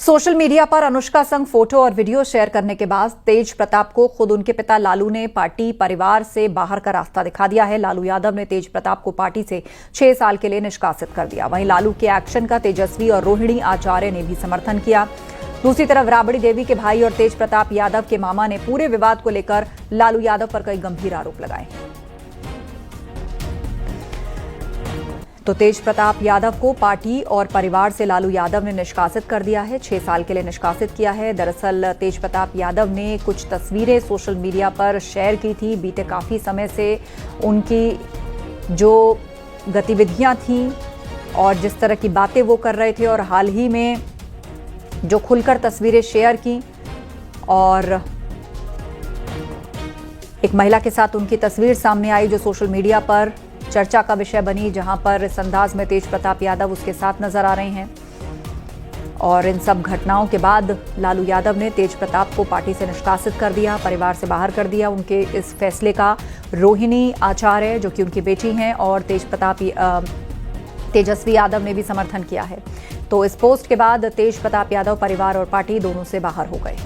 Social media पर अनुष्का संग photo और वीडियो शेयर करने के बाद तेज प्रताप को खुद उनके पिता लालू ने पार्टी परिवार से बाहर का रास्ता दिखा दिया है। लालू यादव ने तेज प्रताप को पार्टी से 6 साल के लिए निष्कासित कर दिया। वहीं लालू के एक्शन का तेजस्वी और रोहिणी आचार्य ने भी समर्थन किया। दूसरी तरफ राबड़ी देवी के भाई और तेज प्रताप यादव के मामा ने पूरे विवाद को लेकर लालू यादव पर कई गंभीर आरोप लगाए। तो तेज प्रताप यादव को पार्टी और परिवार से लालू यादव ने निष्कासित कर दिया है, 6 साल के लिए निष्कासित किया है। दरअसल तेज प्रताप यादव ने कुछ तस्वीरें सोशल मीडिया पर शेयर की थी। बीते काफी समय से उनकी जो गतिविधियां थीं और जिस तरह की बातें वो कर रहे थे और हाल ही में जो खुलकर तस्वीरें शेयर की और एक महिला के साथ उनकी तस्वीर सामने आई जो सोशल मीडिया पर चर्चा का विषय बनी, जहां पर इस अंदाज में तेज प्रताप यादव उसके साथ नजर आ रहे हैं। और इन सब घटनाओं के बाद लालू यादव ने तेज प्रताप को पार्टी से निष्कासित कर दिया, परिवार से बाहर कर दिया। उनके इस फैसले का रोहिणी आचार्य जो कि उनकी बेटी हैं और तेजस्वी यादव ने भी समर्थन किया है। तो इस पोस्ट के बाद तेज प्रताप यादव परिवार और पार्टी दोनों से बाहर हो गए।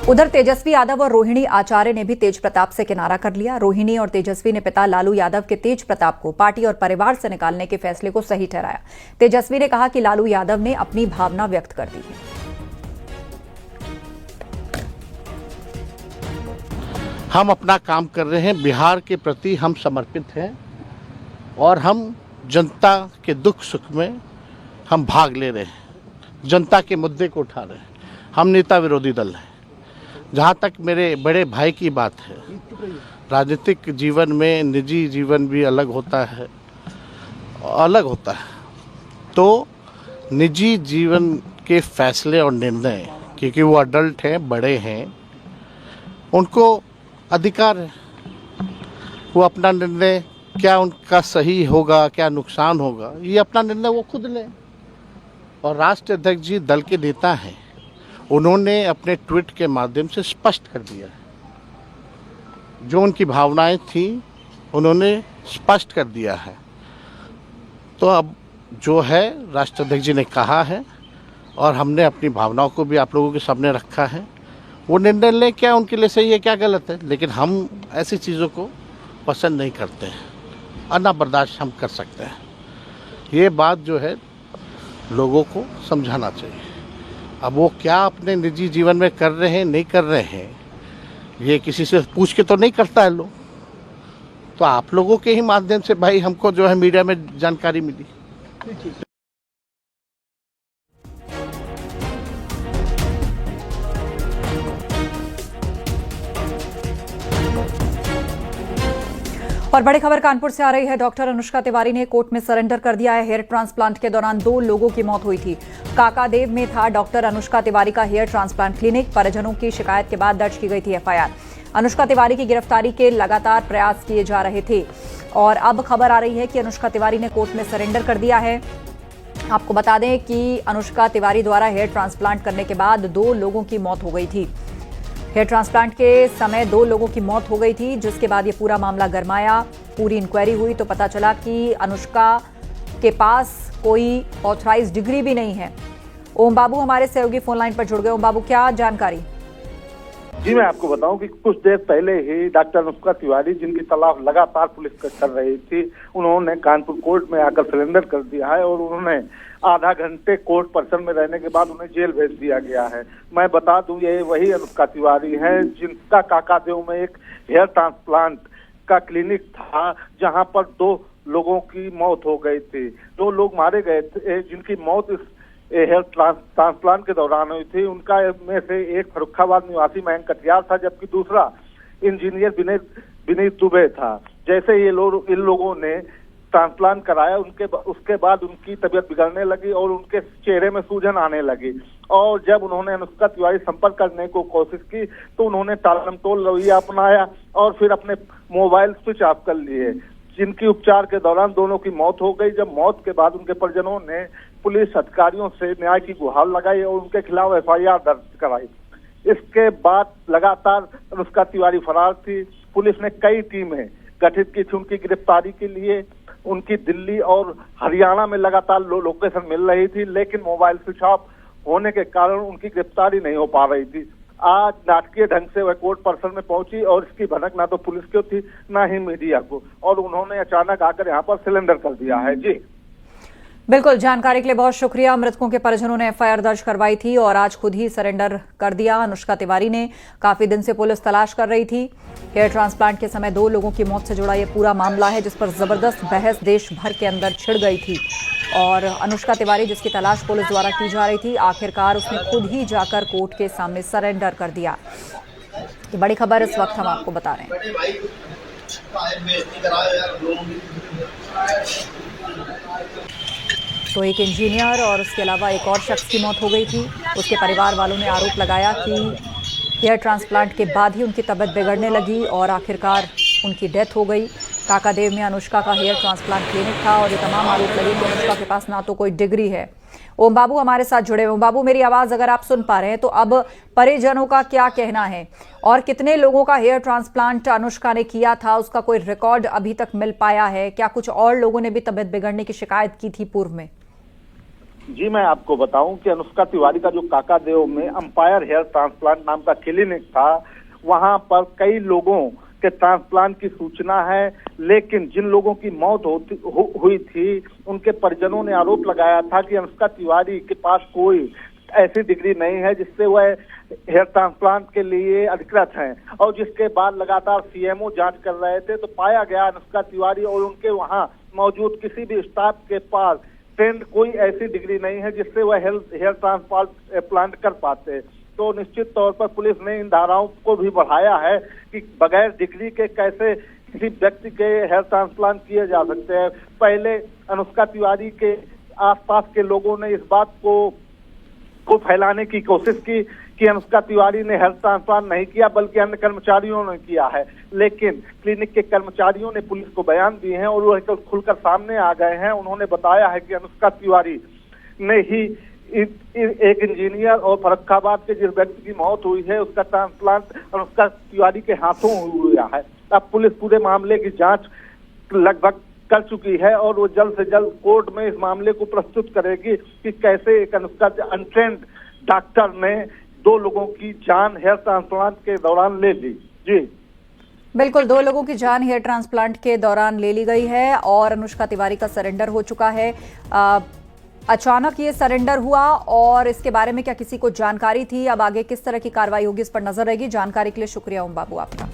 उधर तेजस्वी यादव और रोहिणी आचार्य ने भी तेज प्रताप से किनारा कर लिया। रोहिणी और तेजस्वी ने पिता लालू यादव के तेज प्रताप को पार्टी और परिवार से निकालने के फैसले को सही ठहराया। तेजस्वी ने कहा कि लालू यादव ने अपनी भावना व्यक्त कर दी है। हम अपना काम कर रहे हैं, बिहार के प्रति हम समर्पित हैं और हम जनता के दुख सुख में हम भाग ले रहे हैं, जनता के मुद्दे को उठा रहे हैं। हम नेता विरोधी दल हैं। जहाँ तक मेरे बड़े भाई की बात है, राजनीतिक जीवन में निजी जीवन भी अलग होता है। तो निजी जीवन के फैसले और निर्णय, क्योंकि वो अडल्ट हैं, बड़े हैं, उनको अधिकार है। वो अपना निर्णय, क्या उनका सही होगा, क्या नुकसान होगा, ये अपना निर्णय वो खुद लें। और राष्ट्रीय अध्यक्ष जी दल के नेता हैं, उन्होंने अपने ट्वीट के माध्यम से स्पष्ट कर दिया है। जो उनकी भावनाएं थी उन्होंने स्पष्ट कर दिया है। तो अब जो है राष्ट्रीय अध्यक्ष जी ने कहा है और हमने अपनी भावनाओं को भी आप लोगों के सामने रखा है। वो निर्णय लें, क्या उनके लिए सही है, क्या गलत है, लेकिन हम ऐसी चीज़ों को पसंद नहीं करते हैं और ना बर्दाश्त हम कर सकते हैं। ये बात जो है लोगों को समझाना चाहिए। अब वो क्या अपने निजी जीवन में कर रहे हैं, नहीं कर रहे हैं, ये किसी से पूछ के तो नहीं करता है लोग। तो आप लोगों के ही माध्यम से भाई हमको जो है मीडिया में जानकारी मिली। और बड़ी खबर कानपुर से आ रही है। डॉक्टर अनुष्का तिवारी ने कोर्ट में सरेंडर कर दिया है। हेयर ट्रांसप्लांट के दौरान 2 लोगों की मौत हुई थी। काकादेव में था डॉक्टर अनुष्का तिवारी का हेयर ट्रांसप्लांट क्लिनिक। परिजनों की शिकायत के बाद दर्ज की गई थी एफआईआर। अनुष्का तिवारी की गिरफ्तारी के लगातार प्रयास किए जा रहे थे और अब खबर आ रही है कि अनुष्का तिवारी ने कोर्ट में सरेंडर कर दिया है। आपको बता दें कि अनुष्का तिवारी द्वारा हेयर ट्रांसप्लांट करने के बाद 2 लोगों की मौत हो गई थी। हेयर ट्रांसप्लांट के समय 2 लोगों की मौत हो गई थी, जिसके बाद ये पूरा मामला गरमाया। पूरी इंक्वायरी हुई तो पता चला कि अनुष्का के पास कोई ऑथराइज्ड डिग्री भी नहीं है। ओम बाबू हमारे सहयोगी फोन लाइन पर जुड़ गए। ओम बाबू, क्या जानकारी? जी, मैं आपको बताऊं कि कुछ देर पहले ही डॉक्टर अनुष्का तिवारी, जिनकी तलाश लगातार पुलिस कर रही थी, उन्होंने कानपुर कोर्ट में आकर सरेंडर कर दिया है और उन्होंने आधा घंटे कोर्ट परिसर में रहने के बाद उन्हें जेल भेज दिया गया है। मैं बता दूं, ये वही अनुष्का तिवारी है जिनका काकादेव में एक हेयर ट्रांसप्लांट का क्लिनिक था, जहां पर 2 लोगों की मौत हो गई थी। 2 लोग मारे गए थे जिनकी मौत इस हेयर ट्रांसप्लांट के दौरान हुई थी। उनका में से एक फर्रुखाबाद निवासी मयंक कटियार था, जबकि दूसरा इंजीनियर विनीत दुबे था। जैसे ये लोग इन लोगों ने ट्रांसप्लांट कराया, उसके बाद उनकी तबीयत बिगड़ने लगी और उनके चेहरे में सूजन आने लगी। और जब उन्होंने अनुष्का तिवारी संपर्क करने को कोशिश की तो उन्होंने टालमटोल रवैया अपनाया और फिर अपने मोबाइल स्विच ऑफ कर लिए, जिनकी उपचार के दौरान दोनों की मौत हो गई। जब मौत के बाद उनके परिजनों ने पुलिस अधिकारियों से न्याय की गुहार लगाई और उनके खिलाफ एफआईआर दर्ज कराई। इसके बाद लगातार अनुष्का तिवारी फरार थी। पुलिस ने कई टीमें गठित की थी उनकी गिरफ्तारी के लिए। उनकी दिल्ली और हरियाणा में लगातार लोकेशन मिल रही थी, लेकिन मोबाइल स्विच ऑफ होने के कारण उनकी गिरफ्तारी नहीं हो पा रही थी। आज नाटकीय ढंग से वह कोर्ट परिसर में पहुंची और इसकी भनक ना तो पुलिस को थी ना ही मीडिया को, और उन्होंने अचानक आकर यहाँ पर सिलेंडर कर दिया है। जी बिल्कुल, जानकारी के लिए बहुत शुक्रिया। मृतकों के परिजनों ने एफआईआर दर्ज करवाई थी और आज खुद ही सरेंडर कर दिया। अनुष्का तिवारी ने काफी दिन से पुलिस तलाश कर रही थी। हेयर ट्रांसप्लांट के समय 2 लोगों की मौत से जुड़ा ये पूरा मामला है, जिस पर जबरदस्त बहस देश भर के अंदर छिड़ गई थी। और अनुष्का तिवारी, जिसकी तलाश पुलिस द्वारा की जा रही थी, आखिरकार उसने खुद ही जाकर कोर्ट के सामने सरेंडर कर दिया। ये बड़ी खबर इस वक्त हम आपको बता रहे हैं। तो एक इंजीनियर और उसके अलावा एक और शख्स की मौत हो गई थी। उसके परिवार वालों ने आरोप लगाया कि हेयर ट्रांसप्लांट के बाद ही उनकी तबीयत बिगड़ने लगी और आखिरकार उनकी डेथ हो गई। काकादेव में अनुष्का का हेयर ट्रांसप्लांट क्लिनिक था और ये तमाम आरोप लगे कि अनुष्का के पास ना तो कोई डिग्री है। ओम बाबू हमारे साथ जुड़े। ओम बाबू, मेरी आवाज अगर आप सुन पा रहे हैं तो अब परिजनों का क्या कहना है और कितने लोगों का हेयर ट्रांसप्लांट अनुष्का ने किया था, उसका कोई रिकॉर्ड अभी तक मिल पाया है? क्या कुछ और लोगों ने भी तबीयत बिगड़ने की शिकायत की थी पूर्व में? जी, मैं आपको बताऊं कि अनुष्का तिवारी का जो काकादेव में अंपायर हेयर ट्रांसप्लांट नाम का क्लिनिक था, वहां पर कई लोगों के ट्रांसप्लांट की सूचना है, लेकिन जिन लोगों की मौत हुई थी उनके परिजनों ने आरोप लगाया था कि अनुष्का तिवारी के पास कोई ऐसी डिग्री नहीं है जिससे वह हेयर ट्रांसप्लांट के लिए अधिकृत हैं। और जिसके बाद लगातार सीएमओ जांच कर रहे थे तो पाया गया अनुष्का तिवारी और उनके वहां मौजूद किसी भी स्टाफ के पास ट्रेंड कोई ऐसी डिग्री नहीं है जिससे वह हेयर ट्रांसप्लांट कर पाते। तो निश्चित तौर पर पुलिस ने इन धाराओं को भी बढ़ाया है कि बगैर डिग्री के कैसे किसी व्यक्ति के हेयर ट्रांसप्लांट किए जा सकते हैं। पहले अनुष्का तिवारी के आसपास के लोगों ने इस बात को फैलाने की कोशिश की कि अनुष्का तिवारी ने हेयर ट्रांसप्लांट नहीं किया बल्कि अन्य कर्मचारियों ने किया है, लेकिन क्लिनिक के कर्मचारियों ने पुलिस को बयान दिए हैं और वो खुलकर सामने आ गए हैं। उन्होंने बताया है कि अनुष्का तिवारी ने ही एक इंजीनियर और फर्रुखाबाद के जिस व्यक्ति की मौत हुई है उसका ट्रांसप्लांट अनुष्का तिवारी के हाथों हुआ है। अब पुलिस पूरे मामले की जांच लगभग कर चुकी है और वो जल्द से जल्द कोर्ट में इस मामले को प्रस्तुत करेगी कि कैसे एक अनुष्का अनट्रेंड डॉक्टर ने 2 लोगों की जान हेयर ट्रांसप्लांट के दौरान ले ली। जी बिल्कुल, 2 लोगों की जान हेयर ट्रांसप्लांट के दौरान ले ली गई है और अनुष्का तिवारी का सरेंडर हो चुका है। अचानक ये सरेंडर हुआ और इसके बारे में क्या किसी को जानकारी थी? अब आगे किस तरह की कार्रवाई होगी इस पर नजर रहेगी। जानकारी के लिए शुक्रिया ओम बाबू आपका।